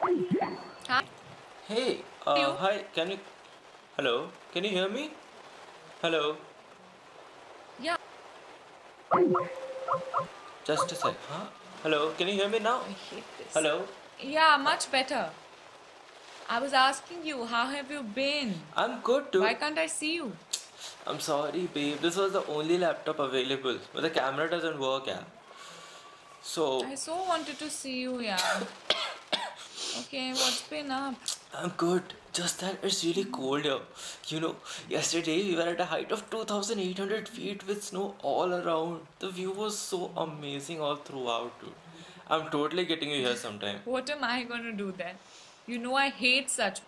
Hi, Hey, you. hi, can you. Hello, can you hear me? Hello, Yeah, just a sec. Huh? Hello, can you hear me now? I hate this. Hello, Yeah, much better. I was asking you, how have you been? I'm good, Why dude. can't I see you? I'm sorry, babe. This was the only laptop available, but the camera doesn't work, yeah. So, I so wanted to see you, yeah. Okay, what's been up? I'm good. Just that it's really cold here. You know, yesterday we were at a height of 2,800 feet with snow all around. The view was so amazing all throughout, dude. I'm totally getting you here sometime. What am I going to do then? You know I hate such.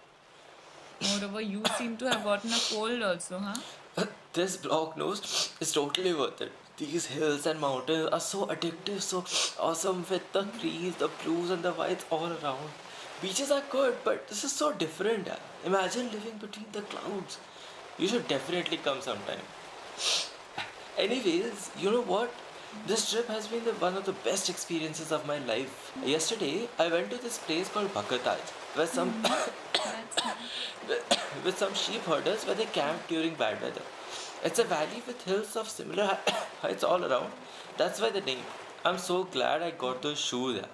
Moreover, you seem to have gotten a cold also, huh? This block nose is totally worth it. These hills and mountains are so addictive, so awesome with the greens, the blues, and the whites all around. Beaches are good, but this is so different. Yeah. Imagine living between the clouds. You should definitely come sometime. Anyways, you know what? This trip has been one of the best experiences of my life. Yesterday, I went to this place called Bhakataj, where some That's nice. with some sheep herders where they camp during bad weather. It's a valley with hills of similar heights all around. That's why the name. I'm so glad I got those shoes there.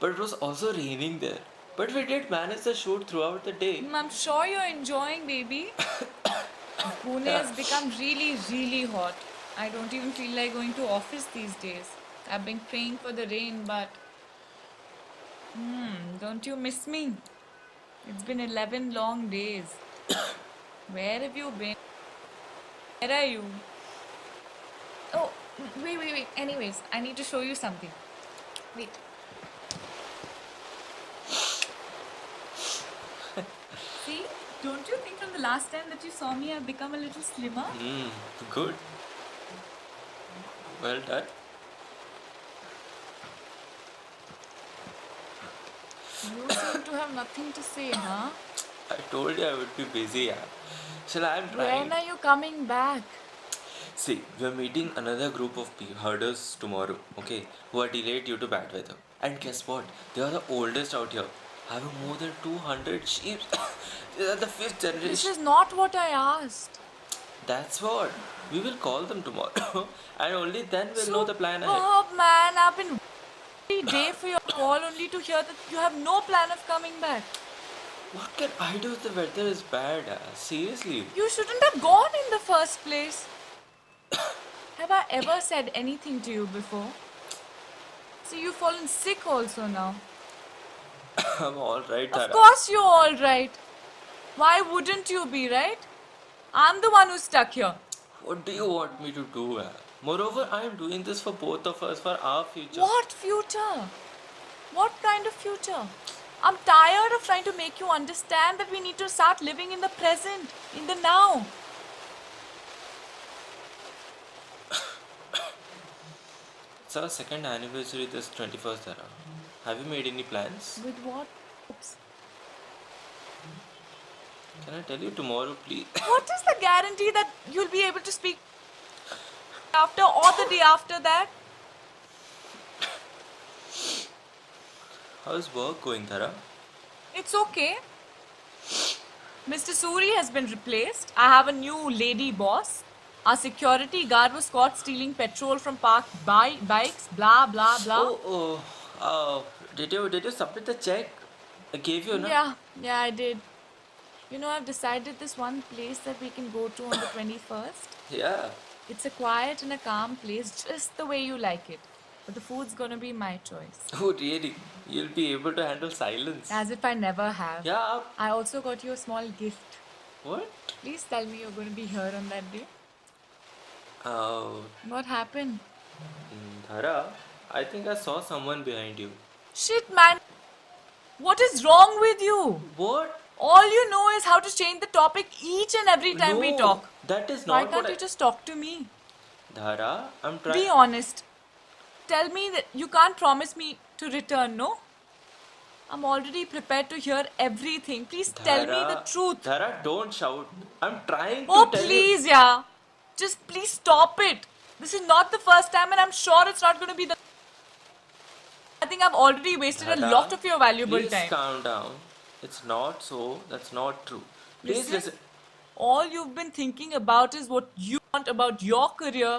But it was also raining there. But we did manage the shoot throughout the day. I'm sure you're enjoying, baby. Pune Yeah. has become really, really hot. I don't even feel like going to office these days. I've been praying for the rain, but don't you miss me? It's been 11 long days. Where have you been? Where are you? Oh, wait. Anyways, I need to show you something. Wait. See? Don't you think from the last time that you saw me, I've become a little slimmer? Hmm, good. Well done. You seem to have nothing to say, huh? I told you I would be busy. Yeah. So I'm trying. When are you coming back? See, we're meeting another group of herders tomorrow, okay, who are delayed due to bad weather. And guess what? They are the oldest out here, having more than 200 sheep. They are the fifth This generation. is not what I asked. That's what. We will call them tomorrow, and only then we'll know the plan ahead. Superb, man. I've been every day for your call only to hear that you have no plan of coming back. What can I do if the weather is bad? Seriously. You shouldn't have gone in the first place. Have I ever said anything to you before? See, you've fallen sick also now. I'm alright, Of Tara. course you're alright. Why wouldn't you be, right? I'm the one who's stuck here. What do you want me to do? Moreover, I am doing this for both of us, for our future. What future? What kind of future? I'm tired of trying to make you understand that we need to start living in the present, in the now. It's our second anniversary this 21st, Tara. Have you made any plans? With what? Oops. Can I tell you tomorrow, please? What is the guarantee that you'll be able to speak after or the day after that? How's work going, Tara? It's okay. Mr. Suri has been replaced. I have a new lady boss. Our security guard was caught stealing petrol from parked bikes, blah blah blah. Did you submit the check? I gave you, na? Yeah, I did. You know, I've decided this one place that we can go to on the 21st. Yeah. It's a quiet and a calm place, just the way you like it. But the food's gonna be my choice. Oh, really? You'll be able to handle silence. As if I never have. Yeah. I also got you a small gift. What? Please tell me you're going to be here on that day. Oh, What happened? Tara, I think I saw someone behind you. Shit, man. What is wrong with you? What? All you know is how to change the topic each and every time we No, talk. that is Why not can't what you just talk to me? Dhara, I'm Be trying. honest. Tell me that you can't promise me to return, no? I'm already prepared to hear everything. Please tell me the truth. Dhara, don't shout. I'm trying to Oh, tell you. please, yeah. Just please stop it. This is not the first time, and I'm sure it's not going to be the I think I've already wasted a Dhara, lot of your valuable please time. calm down. It's not so. That's not true. Please Listen, listen. all you've been thinking about is what you want about your career.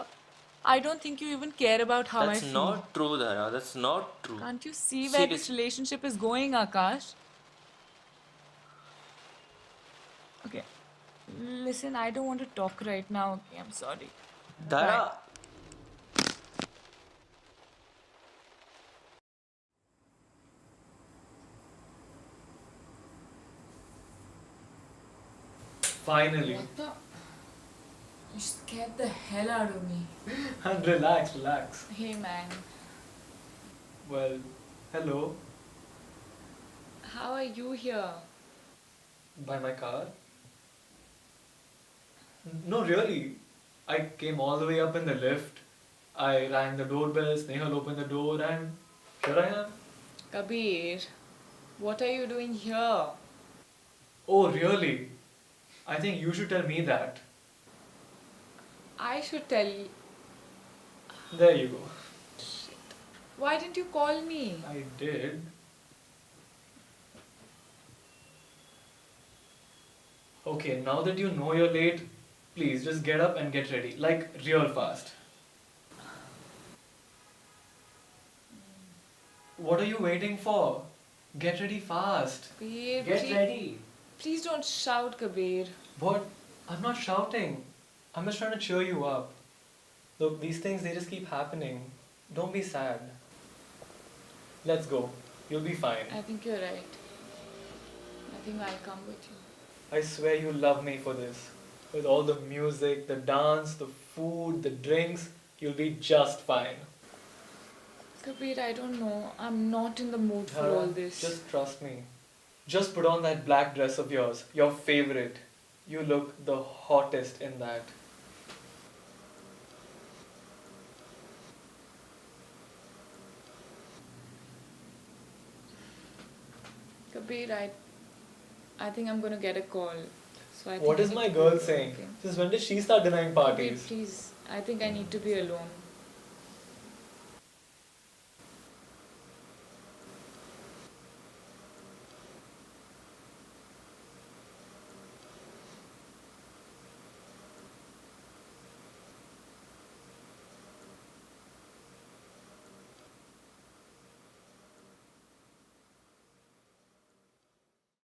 I don't think you even care about how I That's feel. not true, Dhara. That's not true. Can't you see where this Seriously. relationship is going, Akash? Okay. Listen, I don't want to talk right now. Okay, I'm sorry. Bye. Dhara, Finally. What the? You scared the hell out of me. And relax, relax. Hey, man. Well, hello. How are you here? By my car? No, really. I came all the way up in the lift. I rang the doorbell, Snehal opened the door, and here I am. Kabir, what are you doing here? Oh, really? I think you should tell me that. I should tell you. There you go. Why didn't you call me? I did. Okay, now that you know you're late, please just get up and get ready. Like, real fast. What are you waiting for? Get ready fast. Kabir, Get please, ready. please don't shout, Kabir. What? I'm not shouting. I'm just trying to cheer you up. Look, these things, they just keep happening. Don't be sad. Let's go. You'll be fine. I think you're right. I think I'll come with you. I swear you love me for this. With all the music, the dance, the food, the drinks, you'll be just fine. Kabir, I don't know. I'm not in the mood for Dhara, all this. Just trust me. Just put on that black dress of yours, your favorite. You look the hottest in that. Kabir, I think I'm gonna get a call. So I What think I is need my to girl go. saying? Okay. Since when did she start denying Kabir, parties? please. I think I need to be alone.